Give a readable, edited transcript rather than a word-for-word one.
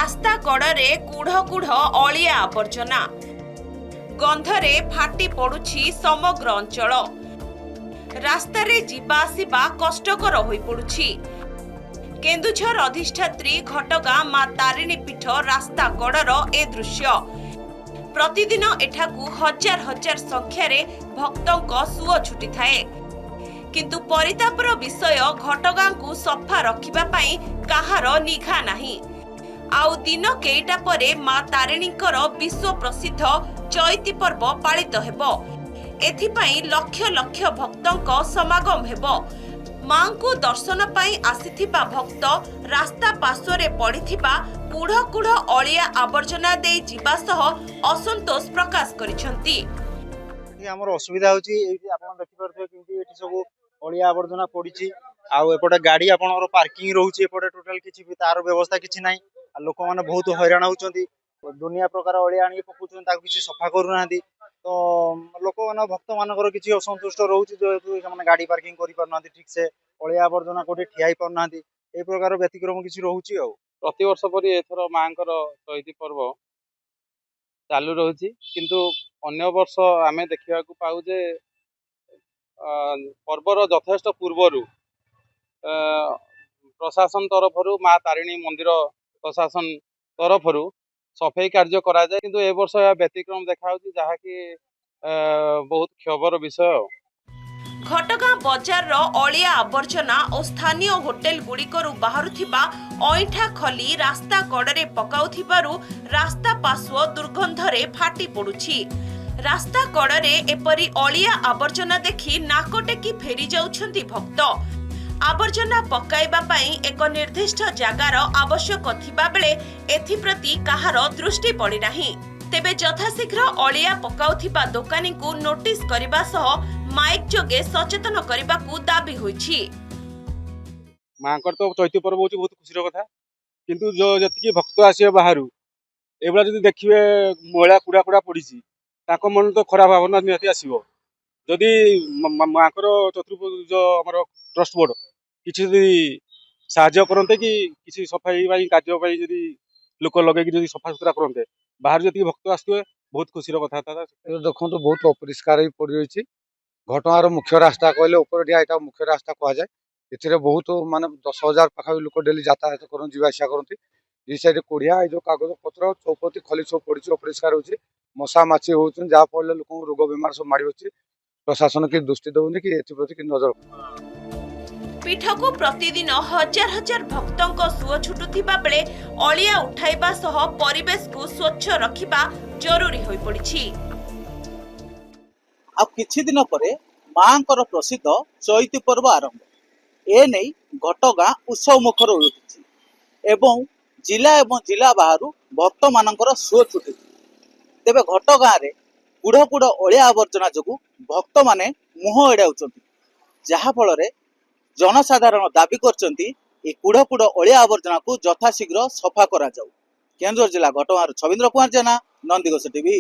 रास्ता कड़े कूढ़ कूढ़ अलिया आवर्जना गंधरे फाटी पड़ुछि समग्र अंचल। रास्तारे जीवा आसिबा कष्टकर होई पड़ुछि। केन्दुझर अधिष्ठात्री घटगां मां तारिणी पीठ रास्ता कड़र ए दृश्य। प्रतिदिन एठाकू हजार हजार संख्यार भक्तों सुओ छुटी थाए, किंतु परितापर विषय घटगां को सफा रखिबा पई काहार निघा नाही। आउ दिन केइटा परे मां तारिणीकर विश्व प्रसिद्ध चैती पर्व पालित हेबो। एथिपाई लक्ष लक्ष भक्तों समागम हेबो। मां को दर्शन पाई आसिथिबा भक्त रास्ता पार्श्वरे पड़िथिबा कूढ़ कूढ़ अलिया आवर्जना दे जीवा सह असंतोष प्रकाश करिसंती। हमर असुविधा होची एठी आपण देखि परथे किंतु एठी सब अलिया आवर्जना पड़िछि। आउ एपटे गाड़ी आपनर पार्किंग रहउछि। एपटे टोटल किछि भी तार व्यवस्था किछि नाही। आ लोक माने बहुत हैरान होउछंती। दुनिया प्रकार अलिया आनी पकुछन ताकु किछि सफा करू नांती। तो लोक माने भक्त मानकर किछि असंतुष्ट रहउछि जेतु माने गाड़ी पार्किंग करि पर नांती ठीक से अलिया आवर्जना कोठी ठियाई पर नांती। ए प्रकार व्यतिक्रम किछि रहउछि। आ प्रति वर्ष परि एथर मांकर चैती पर्व चालू रहुछि, किंतु अन्य वर्ष आमे देखिबाकू पाउ जे पर्वर यथेष्ट पूर्वरु प्रशासन तरफरु माँ तारिणी मंदिर प्रशासन तरफरु सफाई कार्य करा जाए, किंतु ए वर्ष या व्यतिक्रम देखा जहाँकि बहुत क्षोभर विषय। घटगां बजार अलिया आवर्जना और स्थानीय होटेल गुड़िकरू बाहरुथिबा अइठा खली रास्ता कड़े पकाउथिबारु रास्ता पार्श्व दुर्गंधरे फाटी पड़ुछि। रास्ता कड़े एपरी अलिया आवर्जना देखि नाकटेकी फेरी जाउछंती भक्त। आवर्जना पकाइबा पई एक निर्दिष्ट जगार आवश्यक थिबा बेले एथिप्रति काहार दृष्टि पड़ी नाही। तेबे यथाशीघ्र अलिया पकाउथिबा दोकानी को नोटिस करिबा सह माइक जोगे सचेतन करबाकू दाबी होईछि। मांकर तो चैती पर्व होची बहुत खुशी कथा, किंतु जो जति भक्त आसे बाहरु एबला जदि देखिबे मैला कुड़ा कुड़ा पड़िछि ताको मन तो खराब भावना निहति आसीबो। जदि मांकर चतुर्थ जो हमर ट्रस्ट बोर्ड किछि जदि साहाय्य करन्ते कि किछि सफाई बाई कार्य बाई जदि लोक लगे कि जदि सफा सुतरा करन्ते बाहर जति भक्त आसुए बहुत खुशी कथा था। देखो तो बहुत अपरिष्कार ही पड़ रही। घटगार मुख्य रास्ता कहले उपरडिया एटा मुख्य रास्ता कह जाए। एथिरे बहुत माने 10,000 पाखा लोक डेली यातायात करन जीवा आशा करती। ई साइड कोड़िया ए जो कागज पत्र चौपती खली सब पड़ी अपरिष्कार होची। मशा माछी होउछन जा फल लोक रोग बीमार सब मारी होची। प्रशासन की दृष्टि दउनी कि एथि प्रति कि नजर। पीठको प्रतिदिन हजार हजार भक्तों सुओ छुटुथिबा बेले अलिया उठाइबा सह परिवेश को स्वच्छ रखिबा जरूरी होई पड़िछि। आ किछि दिन परे मांकर प्रसिद्ध चैती पर्व आरंभ। ए नै घटगां उत्सव मुखर होउछि एवं जिला बाहरु भक्त मानकर सुओ छुटि। तेबे घटगां रे कूढ़ कूढ़ अलिया आवर्जना जोगु भक्त माने मुह एड़ाउछन्ति, जहा फल रे जनसाधारण दाबी करछन्ति ए कूढ़ कूढ़ अलिया आवर्जना को यथाशीघ्र सफा करा जाऊ। केन्दुझर जिला घटगां छविन्द्र कुमार जेना, नंदीघोष टीवी।